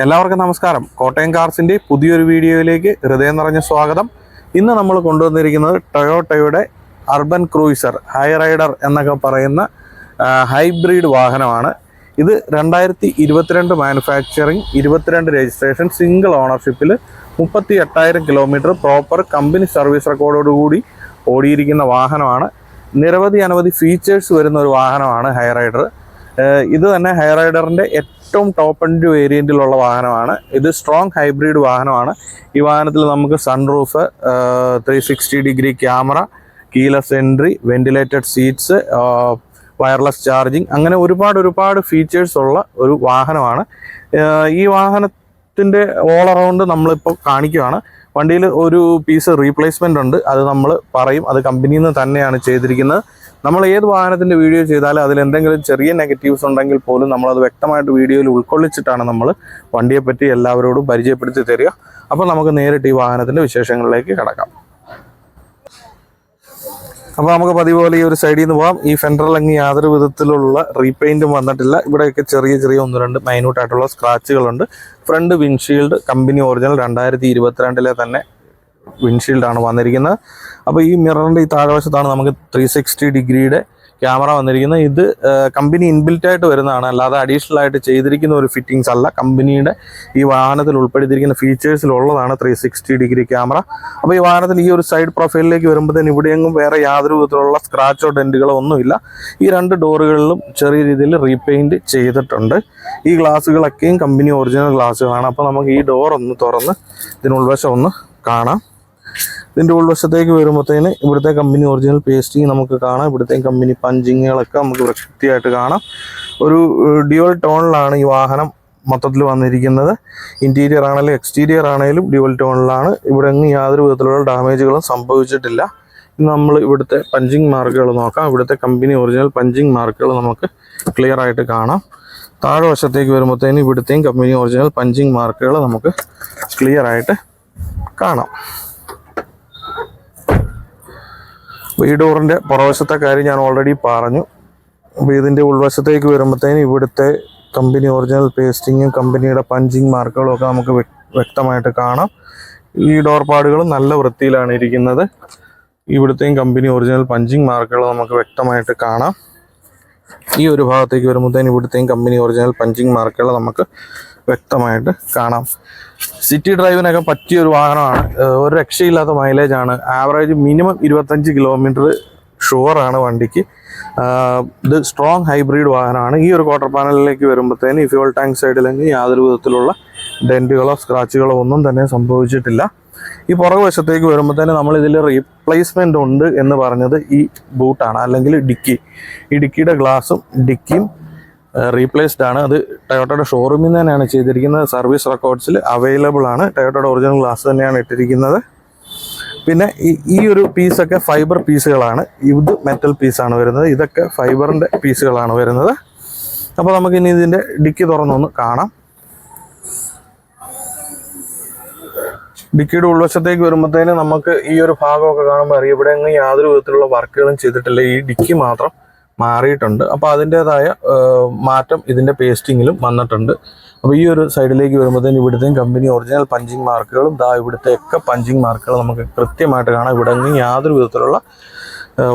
എല്ലാവർക്കും നമസ്കാരം. കോട്ടയം കാർസിൻ്റെ പുതിയൊരു വീഡിയോയിലേക്ക് ഹൃദയം നിറഞ്ഞ സ്വാഗതം. ഇന്ന് നമ്മൾ കൊണ്ടുവന്നിരിക്കുന്നത് ടൊയോട്ടയുടെ അർബൻ ക്രൂയിസർ ഹൈ റൈഡർ എന്നൊക്കെ പറയുന്ന ഹൈബ്രിഡ് വാഹനമാണ്. ഇത് 2022 മാനുഫാക്ചറിങ്, 22 രജിസ്ട്രേഷൻ, സിംഗിൾ ഓണർഷിപ്പിൽ 38,000 കിലോമീറ്റർ പ്രോപ്പർ കമ്പനി സർവീസ് റെക്കോർഡോടുകൂടി ഓടിയിരിക്കുന്ന വാഹനമാണ്. അനവധി ഫീച്ചേഴ്സ് വരുന്ന ഒരു വാഹനമാണ് ഹൈ റൈഡർ. ഇത് തന്നെ ഹൈ റൈഡറിൻ്റെ ഏറ്റവും ടോപ്പ് എൻഡ് വേരിയൻറ്റിലുള്ള വാഹനമാണ്. ഇത് സ്ട്രോങ് ഹൈബ്രിഡ് വാഹനമാണ്. ഈ വാഹനത്തിൽ നമുക്ക് sunroof, 360 degree camera, keyless entry, ventilated seats, wireless charging, അങ്ങനെ ഒരുപാട് ഫീച്ചേഴ്സ് ഉള്ള ഒരു വാഹനമാണ്. ഈ വാഹനത്തിൻ്റെ ഓൾ അറൗണ്ട് നമ്മളിപ്പോൾ കാണിക്കുകയാണ്. വണ്ടിയിൽ ഒരു പീസ് റീപ്ലേസ്മെൻ്റ് ഉണ്ട്, അത് നമ്മൾ പറയും. അത് കമ്പനിയിൽ നിന്ന് തന്നെയാണ് ചെയ്തിരിക്കുന്നത്. നമ്മൾ ഏത് വാഹനത്തിൻ്റെ വീഡിയോ ചെയ്താലും അതിൽ എന്തെങ്കിലും ചെറിയ നെഗറ്റീവ്സ് ഉണ്ടെങ്കിൽ പോലും നമ്മളത് വ്യക്തമായിട്ട് വീഡിയോയിൽ ഉൾക്കൊള്ളിച്ചിട്ടാണ് നമ്മൾ വണ്ടിയെപ്പറ്റി എല്ലാവരോടും പരിചയപ്പെടുത്തി തരിക. അപ്പോൾ നമുക്ക് നേരിട്ട് ഈ വാഹനത്തിൻ്റെ വിശേഷങ്ങളിലേക്ക് കിടക്കാം. അപ്പോൾ നമുക്ക് പതിവ് പോലെ ഈ ഒരു സൈഡിൽ നിന്ന് പോകാം. ഈ ഫെൻഡറിലെങ്കിൽ യാതൊരു വിധത്തിലുള്ള റീപെയിൻറ്റും വന്നിട്ടില്ല. ഇവിടെയൊക്കെ ചെറിയ 1-2 മൈന്യൂട്ടായിട്ടുള്ള സ്ക്രാച്ചുകളുണ്ട്. ഫ്രണ്ട് വിൻഷീൽഡ് കമ്പനി ഒറിജിനൽ 2022 തന്നെ വിൻഷീൽഡാണ് വന്നിരിക്കുന്നത്. അപ്പോൾ ഈ മിററിൻ്റെ ഈ താഴ്വശത്താണ് നമുക്ക് 360 ഡിഗ്രിയുടെ ക്യാമറ വന്നിരിക്കുന്നത്. ഇത് കമ്പനി ഇൻബിൽറ്റ് ആയിട്ട് വരുന്നതാണ്, അല്ലാതെ അഡീഷണൽ ആയിട്ട് ചെയ്തിരിക്കുന്ന ഒരു ഫിറ്റിങ്സ് അല്ല. കമ്പനിയുടെ ഈ വാഹനത്തിൽ ഉൾപ്പെടുത്തിയിരിക്കുന്ന ഫീച്ചേഴ്സിലുള്ളതാണ് 360 ഡിഗ്രി ക്യാമറ. അപ്പോൾ ഈ വാഹനത്തിൽ ഈ ഒരു സൈഡ് പ്രൊഫൈലിലേക്ക് വരുമ്പോഴത്തേന് ഇവിടെയെങ്കിലും വേറെ യാതൊരു വിധത്തിലുള്ള സ്ക്രാച്ചോ ഡെൻറ്റുകളോ ഒന്നുമില്ല. ഈ 2 ഡോറുകളിലും ചെറിയ രീതിയിൽ റീപെയിൻറ്റ് ചെയ്തിട്ടുണ്ട്. ഈ ഗ്ലാസ്സുകളൊക്കെയും കമ്പനി ഒറിജിനൽ ഗ്ലാസ്സുകളാണ്. അപ്പോൾ നമുക്ക് ഈ ഡോർ ഒന്ന് തുറന്ന് ഇതിനുൾവശം ഒന്ന് കാണാം. ഇതിൻ്റെ ഉൾവശത്തേക്ക് വരുമ്പോഴത്തേന് ഇവിടുത്തെ കമ്പനി ഒറിജിനൽ പേസ്റ്റിങ് നമുക്ക് കാണാം. ഇവിടുത്തെ കമ്പനി പഞ്ചിങ്ങുകളൊക്കെ നമുക്ക് വൃത്തിയായിട്ട് കാണാം. ഒരു ഡ്യുവൽ ടോണിലാണ് ഈ വാഹനം മൊത്തത്തിൽ വന്നിരിക്കുന്നത്. ഇൻറ്റീരിയർ ആണെങ്കിലും എക്സ്റ്റീരിയർ ആണെങ്കിലും ഡ്യുവൽ ടോണിലാണ്. ഇവിടെ എങ്ങും യാതൊരു വിധത്തിലുള്ള ഡാമേജുകളും സംഭവിച്ചിട്ടില്ല. നമ്മൾ ഇവിടുത്തെ പഞ്ചിങ് മാർക്കുകൾ നോക്കാം. ഇവിടുത്തെ കമ്പനി ഒറിജിനൽ പഞ്ചിങ് മാർക്കുകൾ നമുക്ക് ക്ലിയർ ആയിട്ട് കാണാം. താഴെ വശത്തേക്ക് വരുമ്പോഴത്തേന് ഇവിടുത്തെയും കമ്പനി ഒറിജിനൽ പഞ്ചിങ് മാർക്കുകൾ നമുക്ക് ക്ലിയർ ആയിട്ട് കാണാം. ഈ ഡോറിൻ്റെ പുറവശത്തെ കാര്യം ഞാൻ ഓൾറെഡി പറഞ്ഞു. അപ്പോൾ ഇതിൻ്റെ ഉൾവശത്തേക്ക് വരുമ്പോഴത്തേന് ഇവിടുത്തെ കമ്പനി ഒറിജിനൽ പേസ്റ്റിങ്ങും കമ്പനിയുടെ പഞ്ചിങ് മാർക്കുകളും ഒക്കെ നമുക്ക് വ്യക്തമായിട്ട് കാണാം. ഈ ഡോർ പാടുകളും നല്ല വൃത്തിയിലാണ് ഇരിക്കുന്നത്. ഇവിടുത്തെയും കമ്പനി ഒറിജിനൽ പഞ്ചിങ് മാർക്കുകൾ നമുക്ക് വ്യക്തമായിട്ട് കാണാം. ഈ ഒരു ഭാഗത്തേക്ക് വരുമ്പോഴത്തേന് ഇവിടുത്തെയും കമ്പനി ഒറിജിനൽ പഞ്ചിങ് മാർക്കുകൾ നമുക്ക് വ്യക്തമായിട്ട് കാണാം. സിറ്റി ഡ്രൈവിനൊക്കെ പറ്റിയ ഒരു വാഹനമാണ്. ഒരു രക്ഷയില്ലാത്ത മൈലേജാണ്. ആവറേജ് മിനിമം 25 കിലോമീറ്റർ ഷുവറാണ് വണ്ടിക്ക്. ഇത് സ്ട്രോങ് ഹൈബ്രിഡ് വാഹനമാണ്. ഈ ഒരു ക്വാർട്ടർ പാനലിലേക്ക് വരുമ്പോഴത്തേന് ഈ ഫ്യൂൾ ടാങ്ക് സൈഡിലെങ്കിൽ യാതൊരു വിധത്തിലുള്ള ഡെൻറ്റുകളോ സ്ക്രാച്ചുകളോ ഒന്നും തന്നെ സംഭവിച്ചിട്ടില്ല. ഈ പുറകുവശത്തേക്ക് വരുമ്പോഴത്തേന് നമ്മളിതിൽ റീപ്ലേസ്മെൻ്റ് ഉണ്ട് എന്ന് പറഞ്ഞത് ഈ ബൂട്ടാണ്, അല്ലെങ്കിൽ ഡിക്കി. ഈ ഡിക്കിയുടെ ഗ്ലാസും ഡിക്കിയും റീപ്ലേസ്ഡ് ആണ്. അത് ടൊയോട്ടയുടെ ഷോറൂമിൽ നിന്ന് തന്നെയാണ് ചെയ്തിരിക്കുന്നത്. സർവീസ് റെക്കോർഡ്സിൽ അവൈലബിൾ ആണ്. ടൊയോട്ടയുടെ ഒറിജിനൽ ഗ്ലാസ് തന്നെയാണ് ഇട്ടിരിക്കുന്നത്. പിന്നെ ഈ ഒരു പീസൊക്കെ ഫൈബർ പീസുകളാണ്. ഇത് മെറ്റൽ പീസാണ് വരുന്നത്. ഇതൊക്കെ ഫൈബറിൻ്റെ പീസുകളാണ് വരുന്നത്. അപ്പോൾ നമുക്കിനി ഇതിൻ്റെ ഡിക്കി തുറന്നൊന്ന് കാണാം. ഡിക്കിയുടെ ഉൾവശത്തേക്ക് വരുമ്പോഴത്തേന് നമുക്ക് ഈ ഒരു ഭാഗമൊക്കെ കാണുമ്പോൾ അറിയാം ഇവിടെ എങ്ങും യാതൊരു വിധത്തിലുള്ള വർക്കുകളും ചെയ്തിട്ടില്ല. ഈ ഡിക്കി മാത്രം മാറിയിട്ടുണ്ട്. അപ്പോൾ അതിൻ്റേതായ മാറ്റം ഇതിൻ്റെ പേസ്റ്റിങ്ങിലും വന്നിട്ടുണ്ട്. അപ്പോൾ ഈ ഒരു സൈഡിലേക്ക് വരുമ്പോഴത്തേന് ഇവിടുത്തെയും കമ്പനി ഒറിജിനൽ പഞ്ചിങ് മാർക്കുകളും ഇവിടുത്തെയൊക്കെ പഞ്ചിങ് മാർക്കുകൾ നമുക്ക് കൃത്യമായിട്ട് കാണാം. ഇവിടെ എങ്ങും യാതൊരു വിധത്തിലുള്ള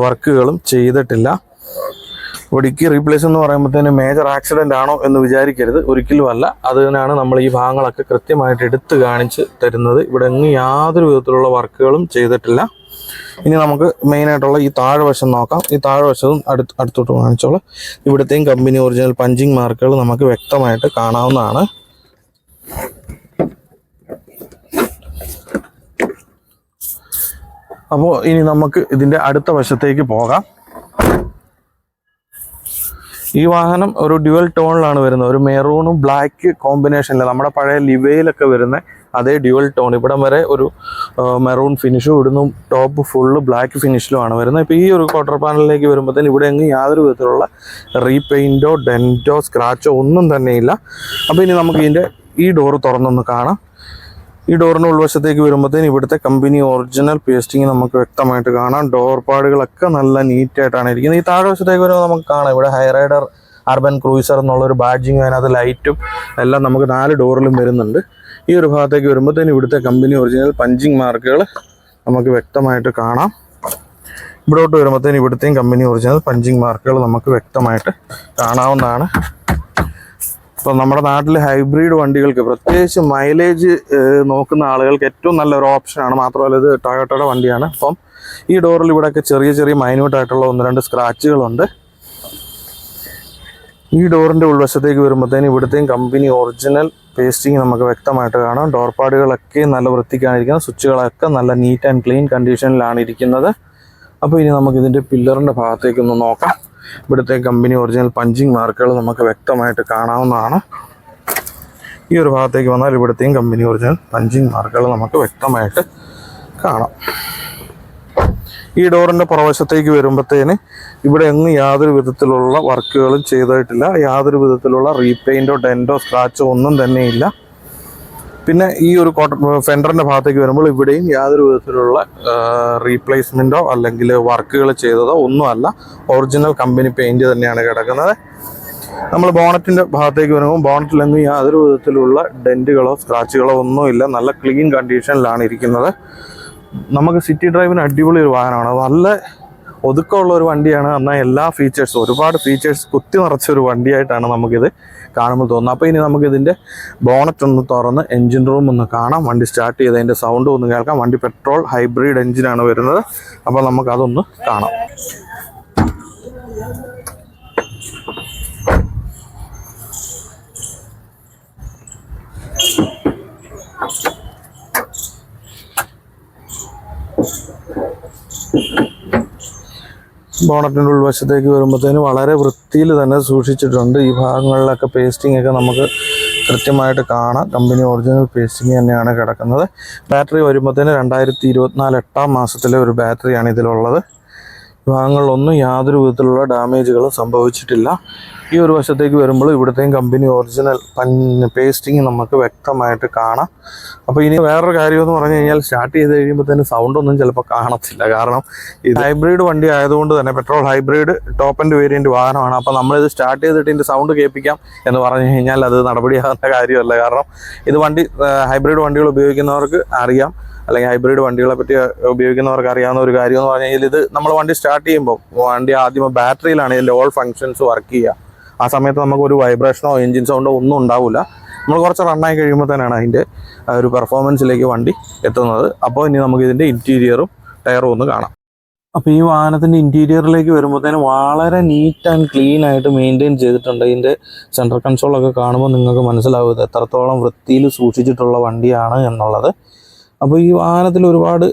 വർക്കുകളും ചെയ്തിട്ടില്ല. ഡിക്കി റീപ്ലേസ് എന്ന് പറയുമ്പോഴത്തേന് മേജർ ആക്സിഡൻ്റ് ആണോ എന്ന് വിചാരിക്കരുത്, ഒരിക്കലും അല്ല. അതിനാണ് നമ്മൾ ഈ ഭാഗങ്ങളൊക്കെ കൃത്യമായിട്ട് എടുത്ത് കാണിച്ച് തരുന്നത്. ഇവിടെ എങ്ങും യാതൊരു വിധത്തിലുള്ള വർക്കുകളും ചെയ്തിട്ടില്ല. ഇനി നമുക്ക് മെയിനായിട്ടുള്ള ഈ താഴ്വശം നോക്കാം. ഈ താഴ്വശവും അടുത്തോട്ട് കാണിച്ചോളാം. ഇവിടുത്തെയും കമ്പനി ഒറിജിനൽ പഞ്ചിങ് മാർക്കുകൾ നമുക്ക് വ്യക്തമായിട്ട് കാണാവുന്നതാണ്. അപ്പോൾ ഇനി നമുക്ക് ഇതിൻ്റെ അടുത്ത വശത്തേക്ക് പോകാം. ഈ വാഹനം ഒരു ഡ്യുവൽ ടോണിലാണ് വരുന്നത്. ഒരു മെറൂണും ബ്ലാക്ക് കോമ്പിനേഷനിൽ നമ്മുടെ പഴയ ലിവയിലൊക്കെ വരുന്ന അതേ ഡ്യുവൽ ടോൺ. ഇവിടം വരെ ഒരു മെറൂൺ ഫിനിഷും ഇവിടുന്ന് ടോപ്പ് ഫുള്ള് ബ്ലാക്ക് ഫിനിഷിലുമാണ് വരുന്നത്. ഇപ്പോൾ ഈ ഒരു ക്വാർട്ടർ പാനലിലേക്ക് വരുമ്പോഴത്തേന് ഇവിടെ എങ്ങും യാതൊരു വിധത്തിലുള്ള റീപെയിൻറ്റോ ഡെൻറ്റോ സ്ക്രാച്ചോ ഒന്നും തന്നെയില്ല. അപ്പോൾ ഇനി നമുക്ക് ഇതിൻ്റെ ഈ ഡോറ് തുറന്നൊന്ന് കാണാം. ഈ ഡോറിന് ഉൾവശത്തേക്ക് വരുമ്പോഴത്തേന് ഇവിടുത്തെ കമ്പനി ഒറിജിനൽ പേസ്റ്റിങ് നമുക്ക് വ്യക്തമായിട്ട് കാണാം. ഡോർ പാടുകളൊക്കെ നല്ല നീറ്റായിട്ടാണ് ഇരിക്കുന്നത്. ഈ താഴെ വശത്തേക്ക് വരുമ്പോൾ നമുക്ക് കാണാം ഇവിടെ ഹൈ റൈഡർ അർബൻ ക്രൂയിസർ എന്നുള്ളൊരു ബാഡ്ജിങ്, അതിനകത്ത് ലൈറ്റും എല്ലാം നമുക്ക് 4 ഡോറിലും വരുന്നുണ്ട്. ഈ ഒരു ഭാഗത്തേക്ക് വരുമ്പോഴത്തേനും ഇവിടുത്തെ കമ്പനി ഒറിജിനൽ പഞ്ചിങ് മാർക്കുകൾ നമുക്ക് വ്യക്തമായിട്ട് കാണാം. ഇവിടോട്ട് വരുമ്പോഴത്തേനും ഇവിടുത്തെയും കമ്പനി ഒറിജിനൽ പഞ്ചിങ് മാർക്കുകൾ നമുക്ക് വ്യക്തമായിട്ട് കാണാവുന്നതാണ്. ഇപ്പോൾ നമ്മുടെ നാട്ടിൽ ഹൈബ്രിഡ് വണ്ടികൾക്ക് പ്രത്യേകിച്ച് മൈലേജ് നോക്കുന്ന ആളുകൾക്ക് ഏറ്റവും നല്ലൊരു ഓപ്ഷനാണ്. മാത്രമല്ല ഇത് ടൊയോട്ടയുടെ വണ്ടിയാണ്. അപ്പം ഈ ഡോറിൽ ഇവിടെയൊക്കെ ചെറിയ ചെറിയ മൈന്യൂട്ടായിട്ടുള്ള 1-2 സ്ക്രാച്ചുകളുണ്ട്. ഈ ഡോറിൻ്റെ ഉൾവശത്തേക്ക് വരുമ്പോഴത്തേനും ഇവിടുത്തെയും കമ്പനി ഒറിജിനൽ പേസ്റ്റിങ് നമുക്ക് വ്യക്തമായിട്ട് കാണാം. ഡോർ പാഡുകളൊക്കെ നല്ല വൃത്തിക്കാണ് ഇരിക്കുന്നത്. സ്വിച്ചുകളൊക്കെ നല്ല നീറ്റ് ആൻഡ് ക്ലീൻ കണ്ടീഷനിലാണ് ഇരിക്കുന്നത്. അപ്പോൾ ഇനി നമുക്കിതിൻ്റെ പില്ലറിൻ്റെ ഭാഗത്തേക്കൊന്ന് നോക്കാം. ഇവിടുത്തെ കമ്പനി ഒറിജിനൽ പഞ്ചിങ് മാർക്കുകൾ നമുക്ക് വ്യക്തമായിട്ട് കാണാവുന്നതാണ്. ഈ ഒരു ഭാഗത്തേക്ക് വന്നാൽ ഇവിടുത്തെയും കമ്പനി ഒറിജിനൽ പഞ്ചിങ് മാർക്കുകൾ നമുക്ക് വ്യക്തമായിട്ട് കാണാം. ഈ ഡോറിൻ്റെ പുറവശത്തേക്ക് വരുമ്പോഴത്തേന് ഇവിടെ എങ്ങും യാതൊരു വിധത്തിലുള്ള വർക്കുകളും ചെയ്തിട്ടില്ല. യാതൊരു വിധത്തിലുള്ള റീപെയിൻറ്റോ ഡെൻറ്റോ സ്ക്രാച്ചോ ഒന്നും തന്നെ ഇല്ല. പിന്നെ ഈ ഒരു ഫെൻഡറിൻ്റെ ഭാഗത്തേക്ക് വരുമ്പോൾ ഇവിടെയും യാതൊരു വിധത്തിലുള്ള റീപ്ലേസ്മെൻറ്റോ അല്ലെങ്കിൽ വർക്കുകൾ ചെയ്തതോ ഒന്നുമല്ല. ഒറിജിനൽ കമ്പനി പെയിൻറ്റ് തന്നെയാണ് കിടക്കുന്നത്. നമ്മൾ ബോണറ്റിൻ്റെ ഭാഗത്തേക്ക് വരുമ്പോൾ ബോണറ്റിലെങ്ങും യാതൊരു വിധത്തിലുള്ള ഡെൻറ്റുകളോ സ്ക്രാച്ചുകളോ ഒന്നുമില്ല. നല്ല ക്ലീൻ കണ്ടീഷനിലാണ് ഇരിക്കുന്നത്. നമുക്ക് സിറ്റി ഡ്രൈവിന് അടിപൊളി ഒരു വാഹനമാണ്. നല്ല ഒതുക്കമുള്ള ഒരു വണ്ടിയാണ്. എന്നാൽ എല്ലാ ഫീച്ചേഴ്സും ഒരുപാട് ഫീച്ചേഴ്സ് കുത്തി നിറച്ചൊരു വണ്ടിയായിട്ടാണ് നമുക്കിത് കാണുമ്പോൾ തോന്നുന്നത്. അപ്പോൾ ഇനി നമുക്കിതിൻ്റെ ബോണറ്റ് ഒന്ന് തുറന്ന് എൻജിൻ റൂം ഒന്ന് കാണാം. വണ്ടി സ്റ്റാർട്ട് ചെയ്തതിൻ്റെ സൗണ്ട് ഒന്ന് കേൾക്കാം. വണ്ടി പെട്രോൾ ഹൈബ്രിഡ് എൻജിനാണ് വരുന്നത്. അപ്പോൾ നമുക്കതൊന്ന് കാണാം. ബോണറ്റിൻ്റെ ഉൾവശത്തേക്ക് വരുമ്പോഴത്തേന് വളരെ വൃത്തിയിൽ തന്നെ സൂക്ഷിച്ചിട്ടുണ്ട്. ഈ ഭാഗങ്ങളിലൊക്കെ പേസ്റ്റിംഗ് ഒക്കെ നമുക്ക് കൃത്യമായിട്ട് കാണാം. കമ്പനി ഒറിജിനൽ പേസ്റ്റിംഗ് തന്നെയാണ് കിടക്കുന്നത്. ബാറ്ററി വരുമ്പോഴത്തേന് 2024 8-ാം മാസത്തിലെ ഒരു ബാറ്ററിയാണ് ഇതിലുള്ളത്. ഭാഗങ്ങളിലൊന്നും യാതൊരു വിധത്തിലുള്ള ഡാമേജുകളും സംഭവിച്ചിട്ടില്ല. ഈ ഒരു വശത്തേക്ക് വരുമ്പോൾ ഇവിടുത്തെയും കമ്പനി ഒറിജിനൽ പേസ്റ്റിങ് നമുക്ക് വ്യക്തമായിട്ട് കാണാം. അപ്പോൾ ഇനി വേറൊരു കാര്യമെന്ന് പറഞ്ഞു കഴിഞ്ഞാൽ സ്റ്റാർട്ട് ചെയ്ത് കഴിയുമ്പോഴത്തേന് സൗണ്ടൊന്നും ചിലപ്പോൾ കാണത്തില്ല. കാരണം ഇത് ഹൈബ്രിഡ് വണ്ടി ആയതുകൊണ്ട് തന്നെ petrol hybrid top and variant വാഹനമാണ്. അപ്പോൾ നമ്മളിത് സ്റ്റാർട്ട് ചെയ്തിട്ട് ഇതിൻ്റെ സൗണ്ട് കേൾപ്പിക്കാം എന്ന് പറഞ്ഞു കഴിഞ്ഞാൽ അത് നടപടിയാകുന്ന കാര്യമല്ല. കാരണം ഇത് ഹൈബ്രിഡ് വണ്ടികൾ ഉപയോഗിക്കുന്നവർക്ക് അറിയാം, അല്ലെങ്കിൽ ഹൈബ്രിഡ് വണ്ടികളെ പറ്റി ഉപയോഗിക്കുന്നവർക്ക് അറിയാവുന്ന ഒരു കാര്യം എന്ന് പറഞ്ഞു കഴിഞ്ഞാൽ ഇത് നമ്മൾ വണ്ടി സ്റ്റാർട്ട് ചെയ്യുമ്പോൾ വണ്ടി ആദ്യം ബാറ്ററിയിലാണ് ഇതിൻ്റെ ഓൾ ഫങ്ഷൻസ് വർക്ക് ചെയ്യുക. ആ സമയത്ത് നമുക്കൊരു വൈബ്രേഷനോ എൻജിൻ സൗണ്ടോ ഒന്നും ഉണ്ടാവില്ല. നമ്മൾ കുറച്ച് റണ്ണായി കഴിയുമ്പോൾ തന്നെയാണ് അതിൻ്റെ ഒരു പെർഫോമൻസിലേക്ക് വണ്ടി എത്തുന്നത്. അപ്പോൾ ഇനി നമുക്ക് ഇതിൻ്റെ ഇൻറ്റീരിയറും ടയറും ഒന്ന് കാണാം. അപ്പോൾ ഈ വാഹനത്തിൻ്റെ ഇൻറ്റീരിയറിലേക്ക് വരുമ്പോഴത്തേനും വളരെ നീറ്റ് ആൻഡ് ക്ലീൻ ആയിട്ട് മെയിൻറ്റെയിൻ ചെയ്തിട്ടുണ്ട്. ഇതിൻ്റെ സെൻട്രൽ കൺസോളൊക്കെ കാണുമ്പോൾ നിങ്ങൾക്ക് മനസ്സിലാവും ഇത് എത്രത്തോളം വൃത്തിയിൽ സൂക്ഷിച്ചിട്ടുള്ള വണ്ടിയാണ് എന്നുള്ളത്. അപ്പോൾ ഈ വാഹനത്തിൽ ഒരുപാട്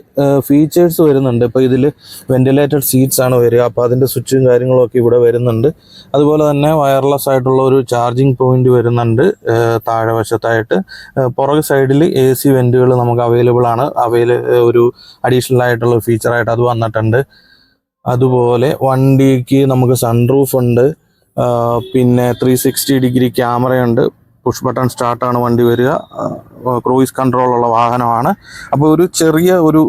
ഫീച്ചേഴ്സ് വരുന്നുണ്ട്. ഇപ്പോൾ ഇതിൽ വെന്റിലേറ്റഡ് സീറ്റ്സ് ആണ് വരിക. അപ്പോൾ അതിൻ്റെ സ്വിച്ചും കാര്യങ്ങളൊക്കെ ഇവിടെ വരുന്നുണ്ട്. അതുപോലെ തന്നെ വയർലെസ് ആയിട്ടുള്ള ഒരു ചാർജിങ് പോയിന്റ് വരുന്നുണ്ട് താഴെ വശത്തായിട്ട്. പുറകെ സൈഡിൽ AC വെൻറ്റുകൾ നമുക്ക് അവൈലബിൾ ആണ്. ഒരു അഡീഷണൽ ആയിട്ടുള്ള ഫീച്ചറായിട്ട് അത് വന്നിട്ടുണ്ട്. അതുപോലെ വണ്ടിക്ക് നമുക്ക് സൺറൂഫ് ഉണ്ട്. പിന്നെ 360 ഡിഗ്രി ക്യാമറയുണ്ട്. പുഷ് ബട്ടൺ സ്റ്റാർട്ടാണ് വണ്ടി വരിക. ക്രൂയിസ് കൺട്രോളുള്ള വാഹനമാണ്. അപ്പോൾ ഒരു ചെറിയ ഒരു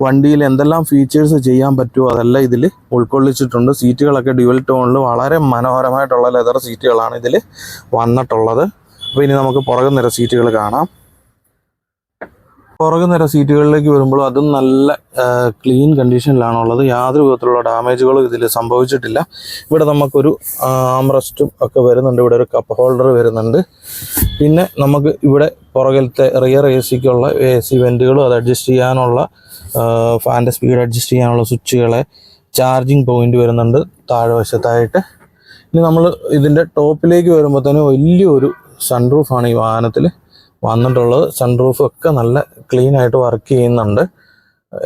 വണ്ടിയിൽ എന്തെല്ലാം ഫീച്ചേഴ്സ് ചെയ്യാൻ പറ്റുമോ അതെല്ലാം ഇതിൽ ഉൾക്കൊള്ളിച്ചിട്ടുണ്ട്. സീറ്റുകളൊക്കെ ഡ്യുവൽ ടോണിൽ വളരെ മനോഹരമായിട്ടുള്ള ലെതർ സീറ്റുകളാണ് ഇതിൽ വന്നിട്ടുള്ളത്. അപ്പോൾ ഇനി നമുക്ക് പുറകു നിര സീറ്റുകൾ കാണാം. പുറകു നിര സീറ്റുകളിലേക്ക് വരുമ്പോൾ അതും നല്ല ക്ലീൻ കണ്ടീഷനിലാണുള്ളത്. യാതൊരു വിധത്തിലുള്ള ഡാമേജുകളും ഇതിൽ സംഭവിച്ചിട്ടില്ല. ഇവിടെ നമുക്കൊരു ആംറെസ്റ്റും ഒക്കെ വരുന്നുണ്ട്. ഇവിടെ ഒരു കപ്പ് ഹോൾഡർ വരുന്നുണ്ട്. പിന്നെ നമുക്ക് ഇവിടെ പുറകിലത്തെ റിയർ AC-ക്കുള്ള AC വെൻറ്റുകളും അത് അഡ്ജസ്റ്റ് ചെയ്യാനുള്ള ഫാൻ്റെ സ്പീഡ് അഡ്ജസ്റ്റ് ചെയ്യാനുള്ള സ്വിച്ചുകളെ ചാർജിങ് പോയിന്റ് വരുന്നുണ്ട് താഴെ വശത്തായിട്ട്. ഇനി നമ്മൾ ഇതിൻ്റെ ടോപ്പിലേക്ക് വരുമ്പോഴത്തേനും വലിയൊരു സൺറൂഫാണ് ഈ വാഹനത്തിൽ വന്നിട്ടുള്ളത്. സൺറൂഫ് ഒക്കെ നല്ല ക്ലീൻ ആയിട്ട് വർക്ക് ചെയ്യുന്നുണ്ട്.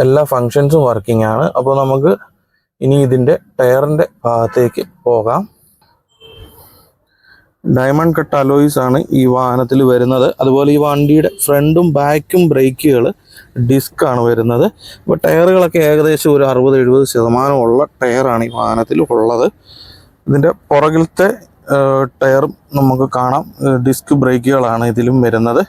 എല്ലാ ഫങ്ഷൻസും വർക്കിംഗ് ആണ്. അപ്പോൾ നമുക്ക് ഇനി ഇതിൻ്റെ ടയറിൻ്റെ ഭാഗത്തേക്ക് പോകാം. ഡയമണ്ട് കട്ട് അലോയ്സ് ആണ് ഈ വാഹനത്തിൽ വരുന്നത്. അതുപോലെ ഈ വണ്ടിയുടെ ഫ്രണ്ടും ബാക്കും ബ്രേക്കുകൾ ഡിസ്ക്കാണ് വരുന്നത്. അപ്പോൾ ടയറുകളൊക്കെ ഏകദേശം ഒരു 60-70% ഉള്ള ടയറാണ് ഈ വാഹനത്തിൽ ഉള്ളത്. ഇതിൻ്റെ പുറകിലത്തെ ടയറും നമുക്ക് കാണാം. ഡിസ്ക് ബ്രേക്കുകളാണ് ഇതിലും വരുന്നത്.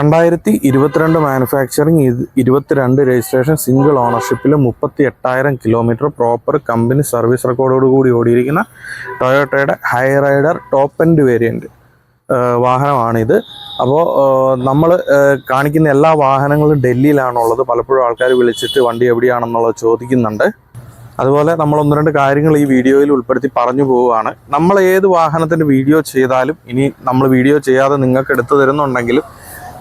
2022 മാനുഫാക്ചറിങ്, 22 രജിസ്ട്രേഷൻ, സിംഗിൾ ഓണർഷിപ്പിൽ 38,000 കിലോമീറ്റർ, പ്രോപ്പർ കമ്പനി സർവീസ് റെക്കോർഡോട് കൂടി ഓടിയിരിക്കുന്ന ടൊയോട്ടയുടെ Hyryder top end variant വാഹനമാണിത്. അപ്പോൾ നമ്മൾ കാണിക്കുന്ന എല്ലാ വാഹനങ്ങളും ഡൽഹിയിലാണുള്ളത്. പലപ്പോഴും ആൾക്കാർ വിളിച്ചിട്ട് വണ്ടി എവിടെയാണെന്നുള്ളത് ചോദിക്കുന്നുണ്ട്. അതുപോലെ നമ്മൾ 1-2 കാര്യങ്ങൾ ഈ വീഡിയോയിൽ ഉൾപ്പെടുത്തി പറഞ്ഞു പോവുകയാണ്. നമ്മൾ ഏത് വാഹനത്തിൻ്റെ വീഡിയോ ചെയ്താലും, ഇനി നമ്മൾ വീഡിയോ ചെയ്യാതെ നിങ്ങൾക്ക് എടുത്തു തരുന്നുണ്ടെങ്കിലും,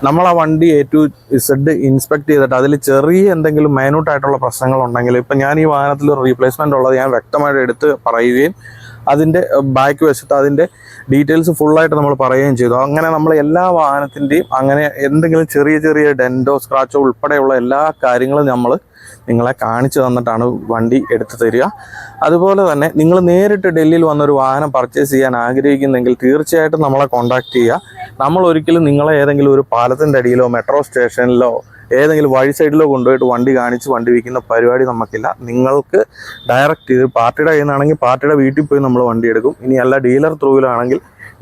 നമ്മൾ ആ വണ്ടി A to Z ഇൻസ്പെക്ട് ചെയ്തിട്ട് അതിൽ ചെറിയ എന്തെങ്കിലും മൈന്യൂട്ടായിട്ടുള്ള പ്രശ്നങ്ങളുണ്ടെങ്കിൽ, ഇപ്പം ഞാൻ ഈ വാഹനത്തിൽ ഒരു റീപ്ലേസ്മെൻ്റ് ഉള്ളത് ഞാൻ വ്യക്തമായിട്ട് എടുത്ത് പറയുകയും അതിൻ്റെ ബാക്ക് വശത്ത് അതിൻ്റെ ഡീറ്റെയിൽസ് ഫുള്ളായിട്ട് നമ്മൾ പറയുകയും ചെയ്തു. അങ്ങനെ നമ്മൾ എല്ലാ വാഹനത്തിൻ്റെയും അങ്ങനെ എന്തെങ്കിലും ചെറിയ ചെറിയ ഡെൻറ്റോ സ്ക്രാച്ചോ ഉൾപ്പെടെയുള്ള എല്ലാ കാര്യങ്ങളും നമ്മൾ നിങ്ങളെ കാണിച്ചു തന്നിട്ടാണ് വണ്ടി എടുത്തു തരിക. അതുപോലെ തന്നെ നിങ്ങൾ നേരിട്ട് ഡൽഹിയിൽ വന്നൊരു വാഹനം പർച്ചേസ് ചെയ്യാൻ ആഗ്രഹിക്കുന്നെങ്കിൽ തീർച്ചയായിട്ടും നമ്മളെ കോൺടാക്റ്റ് ചെയ്യുക. നമ്മൾ ഒരിക്കലും നിങ്ങളെ ഏതെങ്കിലും ഒരു പാലത്തിൻ്റെ അടിയിലോ മെട്രോ സ്റ്റേഷനിലോ ഏതെങ്കിലും വഴി സൈഡിലോ കൊണ്ടുപോയിട്ട് വണ്ടി കാണിച്ച് വണ്ടി വിൽക്കുന്ന പരിപാടി നമുക്കില്ല. നിങ്ങൾക്ക് ഡയറക്റ്റ് പാർട്ടിയുടെ കയ്യിൽ നിന്നാണെങ്കിൽ പാർട്ടിയുടെ വീട്ടിൽ പോയി നമ്മൾ വണ്ടി എടുക്കും. ഇനി അല്ല ഡീലർ ത്രൂവിലാണെങ്കിൽ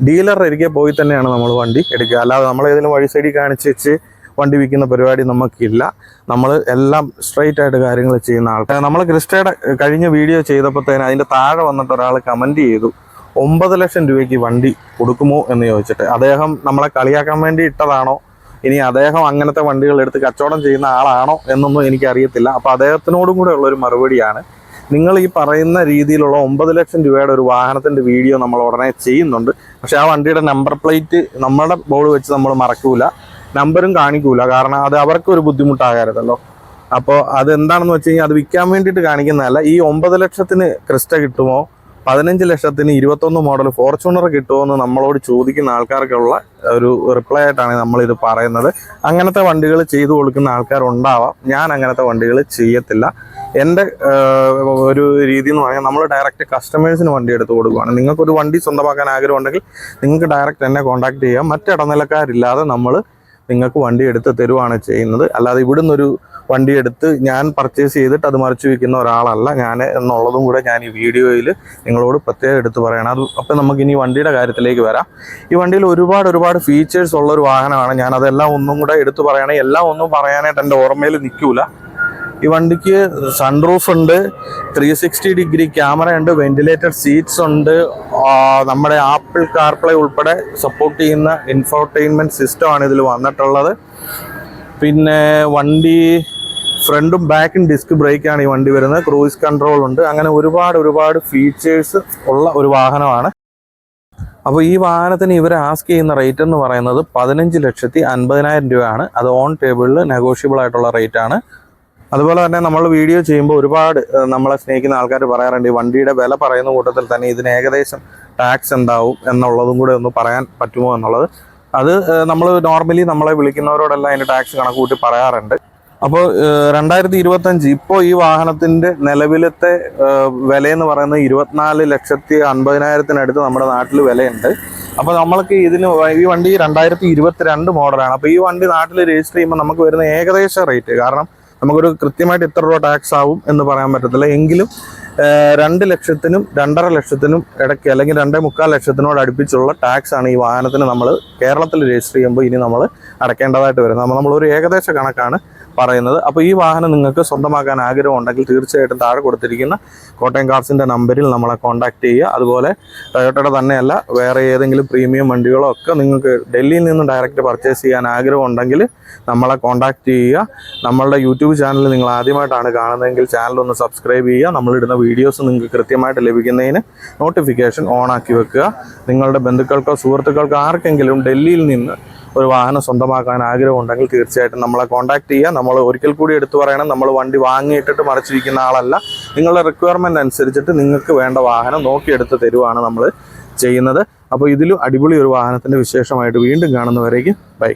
ഡീലർ ഒരിക്കൽ പോയി തന്നെയാണ് നമ്മൾ വണ്ടി എടുക്കുക. അല്ലാതെ നമ്മൾ ഏതെങ്കിലും വഴി സൈഡിൽ കാണിച്ച് വെച്ച് വണ്ടി വിൽക്കുന്ന പരിപാടി നമുക്കില്ല. നമ്മൾ എല്ലാം സ്ട്രൈറ്റ് ആയിട്ട് കാര്യങ്ങൾ ചെയ്യുന്ന ആൾക്കാർ. നമ്മൾ ക്രിസ്റ്റയുടെ കഴിഞ്ഞ വീഡിയോ ചെയ്തപ്പോഴത്തേന് അതിൻ്റെ താഴെ വന്നിട്ട് ഒരാൾ കമൻറ്റ് ചെയ്തു 9 ലക്ഷം രൂപയ്ക്ക് വണ്ടി കൊടുക്കുമോ എന്ന് ചോദിച്ചിട്ട്. അദ്ദേഹം നമ്മളെ കളിയാക്കാൻ വേണ്ടി ഇട്ടതാണോ, ഇനി അദ്ദേഹം അങ്ങനത്തെ വണ്ടികൾ എടുത്ത് കച്ചവടം ചെയ്യുന്ന ആളാണോ എന്നൊന്നും എനിക്കറിയത്തില്ല. അപ്പോൾ അദ്ദേഹത്തിനോടും കൂടെ ഉള്ളൊരു മറുപടിയാണ്, നിങ്ങൾ ഈ പറയുന്ന രീതിയിലുള്ള 9 ലക്ഷം രൂപയുടെ ഒരു വാഹനത്തിൻ്റെ വീഡിയോ നമ്മൾ ഉടനെ ചെയ്യുന്നുണ്ട്. പക്ഷേ ആ വണ്ടിയുടെ നമ്പർ പ്ലേറ്റ് നമ്മുടെ ബോർഡ് വെച്ച് നമ്മൾ മറക്കൂല, നമ്പറും കാണിക്കൂല. കാരണം അത് അവർക്കൊരു ബുദ്ധിമുട്ടാകരുതല്ലോ. അപ്പോൾ അതെന്താണെന്ന് വെച്ച് കഴിഞ്ഞാൽ അത് വിൽക്കാൻ വേണ്ടിയിട്ട് കാണിക്കുന്നതല്ല. ഈ 9 ലക്ഷത്തിന് ക്രിസ്റ്റ കിട്ടുമോ, 15 ലക്ഷത്തിന് 21 മോഡൽ ഫോർച്യൂണർ കിട്ടുമോ എന്ന് നമ്മളോട് ചോദിക്കുന്ന ആൾക്കാർക്കുള്ള ഒരു റിപ്ലൈ ആയിട്ടാണ് നമ്മളിത് പറയുന്നത്. അങ്ങനത്തെ വണ്ടികൾ ചെയ്തു കൊടുക്കുന്ന ആൾക്കാരുണ്ടാവാം. ഞാൻ അങ്ങനത്തെ വണ്ടികൾ ചെയ്യത്തില്ല. എൻ്റെ ഒരു രീതി എന്ന് പറഞ്ഞാൽ നമ്മൾ ഡയറക്റ്റ് കസ്റ്റമേഴ്സിന് വണ്ടി എടുത്ത് കൊടുക്കുകയാണ്. നിങ്ങൾക്കൊരു വണ്ടി സ്വന്തമാക്കാൻ ആഗ്രഹം ഉണ്ടെങ്കിൽ നിങ്ങൾക്ക് ഡയറക്റ്റ് എന്നെ കോൺടാക്ട് ചെയ്യാം. മറ്റിടനിലക്കാരില്ലാതെ നമ്മൾ നിങ്ങൾക്ക് വണ്ടി എടുത്ത് തരുവാണ് ചെയ്യുന്നത്. അല്ലാതെ ഇവിടുന്ന് ഒരു വണ്ടി എടുത്ത് ഞാൻ പർച്ചേസ് ചെയ്തിട്ട് അത് മറിച്ച് വയ്ക്കുന്ന ഒരാളല്ല ഞാൻ എന്നുള്ളതും കൂടെ ഞാൻ ഈ വീഡിയോയിൽ നിങ്ങളോട് പ്രത്യേകം എടുത്ത് പറയണം. അപ്പം നമുക്കിനി വണ്ടിയുടെ കാര്യത്തിലേക്ക് വരാം. ഈ വണ്ടിയിൽ ഒരുപാട് ഫീച്ചേഴ്സ് ഉള്ളൊരു വാഹനമാണ്. ഞാൻ അതെല്ലാം ഒന്നും കൂടെ എടുത്ത് പറയുകയാണെങ്കിൽ എല്ലാം ഒന്നും പറയാനായിട്ട് എൻ്റെ ഓർമ്മയിൽ നിൽക്കില്ല. ഈ വണ്ടിക്ക് സൺറൂഫ് ഉണ്ട്, 360 ഡിഗ്രി ക്യാമറ ഉണ്ട്, വെന്റിലേറ്റഡ് സീറ്റ്സ് ഉണ്ട്, നമ്മുടെ ആപ്പിൾ കാർപ്ലേ ഉൾപ്പെടെ സപ്പോർട്ട് ചെയ്യുന്ന ഇൻഫോർടൈൻമെൻറ്റ് സിസ്റ്റമാണ് ഇതിൽ വന്നിട്ടുള്ളത്. പിന്നെ വണ്ടി ഫ്രണ്ടും ബാക്കും ഡിസ്ക് ബ്രേക്കാണ് ഈ വണ്ടി വരുന്നത്, ക്രൂയിസ് കൺട്രോൾ ഉണ്ട്. അങ്ങനെ ഒരുപാട് ഫീച്ചേഴ്സ് ഉള്ള ഒരു വാഹനമാണ്. അപ്പോൾ ഈ വാഹനത്തിന് ഇവർ ആസ്ക് ചെയ്യുന്ന റേറ്റ് എന്ന് പറയുന്നത് 15,50,000 രൂപയാണ്. അത് ഓൺ ടേബിളിൽ നെഗോഷ്യബിൾ ആയിട്ടുള്ള റേറ്റാണ്. അതുപോലെ തന്നെ നമ്മൾ വീഡിയോ ചെയ്യുമ്പോൾ ഒരുപാട് നമ്മളെ സ്നേഹിക്കുന്ന ആൾക്കാർ പറയാറുണ്ട് ഈ വണ്ടിയുടെ വില പറയുന്ന കൂട്ടത്തിൽ തന്നെ ഇതിന് ഏകദേശം ടാക്സ് എന്താവും എന്നുള്ളതും കൂടെ ഒന്ന് പറയാൻ പറ്റുമോ എന്നുള്ളത്. അത് നമ്മൾ നോർമലി നമ്മളെ വിളിക്കുന്നവരോടെല്ലാം അതിൻ്റെ ടാക്സ് കണക്ക് കൂട്ടി പറയാറുണ്ട്. അപ്പോൾ 2025 ഇപ്പോൾ ഈ വാഹനത്തിൻ്റെ നിലവിലത്തെ വിലയെന്ന് പറയുന്നത് 24,50,000 നമ്മുടെ നാട്ടിൽ വിലയുണ്ട്. അപ്പോൾ നമ്മൾക്ക് ഇതിന് ഈ വണ്ടി 2022 മോഡലാണ്. അപ്പോൾ ഈ വണ്ടി നാട്ടിൽ രജിസ്റ്റർ ചെയ്യുമ്പോൾ നമുക്ക് വരുന്ന ഏകദേശ റേറ്റ്, കാരണം നമുക്കൊരു കൃത്യമായിട്ട് ഇത്ര രൂപ ടാക്സ് ആവും എന്ന് പറയാൻ പറ്റത്തില്ല, എങ്കിലും 2 ലക്ഷത്തിനും 2.5 ലക്ഷത്തിനും ഇടയ്ക്ക് അല്ലെങ്കിൽ 2.25 ലക്ഷത്തിനോട് അടുപ്പിച്ചുള്ള ടാക്സ് ആണ് ഈ വാഹനത്തിന് നമ്മൾ കേരളത്തിൽ രജിസ്റ്റർ ചെയ്യുമ്പോൾ ഇനി നമ്മൾ അടയ്ക്കേണ്ടതായിട്ട് വരുന്നത്. അപ്പോൾ നമ്മളൊരു ഏകദേശ കണക്കാണ് പറയുന്നത്. അപ്പോൾ ഈ വാഹനം നിങ്ങൾക്ക് സ്വന്തമാക്കാൻ ആഗ്രഹം ഉണ്ടെങ്കിൽ തീർച്ചയായിട്ടും താഴെ കൊടുത്തിരിക്കുന്ന കോട്ടയം കാർസിൻ്റെ നമ്പറിൽ നമ്മളെ കോൺടാക്ട് ചെയ്യുക. അതുപോലെ ടൊയോട്ടയുടെ തന്നെയല്ല വേറെ ഏതെങ്കിലും പ്രീമിയം വണ്ടികളോ ഒക്കെ നിങ്ങൾക്ക് ഡൽഹിയിൽ നിന്ന് ഡയറക്റ്റ് പർച്ചേസ് ചെയ്യാൻ ആഗ്രഹം ഉണ്ടെങ്കിൽ നമ്മളെ കോൺടാക്ട് ചെയ്യുക. നമ്മളുടെ യൂട്യൂബ് ചാനൽ നിങ്ങൾ ആദ്യമായിട്ടാണ് കാണുന്നതെങ്കിൽ ചാനലൊന്ന് സബ്സ്ക്രൈബ് ചെയ്യുക. നമ്മളിടുന്ന വീഡിയോസ് നിങ്ങൾക്ക് കൃത്യമായിട്ട് ലഭിക്കുന്നതിന് നോട്ടിഫിക്കേഷൻ ഓൺ ആക്കി വെക്കുക. നിങ്ങളുടെ ബന്ധുക്കൾക്കോ സുഹൃത്തുക്കൾക്കോ ആർക്കെങ്കിലും ഡൽഹിയിൽ നിന്ന് ഒരു വാഹനം സ്വന്തമാക്കാൻ ആഗ്രഹം ഉണ്ടെങ്കിൽ തീർച്ചയായിട്ടും നമ്മളെ കോൺടാക്ട് ചെയ്യുക. നമ്മൾ ഒരിക്കൽ കൂടി എടുത്തു പറയണം, നമ്മൾ വണ്ടി വാങ്ങിയിട്ടിട്ട് മറിച്ചിരിക്കുന്ന ആളല്ല. നിങ്ങളുടെ റിക്വയർമെൻ്റ് അനുസരിച്ചിട്ട് നിങ്ങൾക്ക് വേണ്ട വാഹനം നോക്കിയെടുത്ത് തരുവാണ് നമ്മൾ ചെയ്യുന്നത്. അപ്പോൾ ഇതിലും അടിപൊളി ഒരു വാഹനത്തിൻ്റെ വിശേഷമായിട്ട് വീണ്ടും കാണുന്നവരേക്കും ബൈ.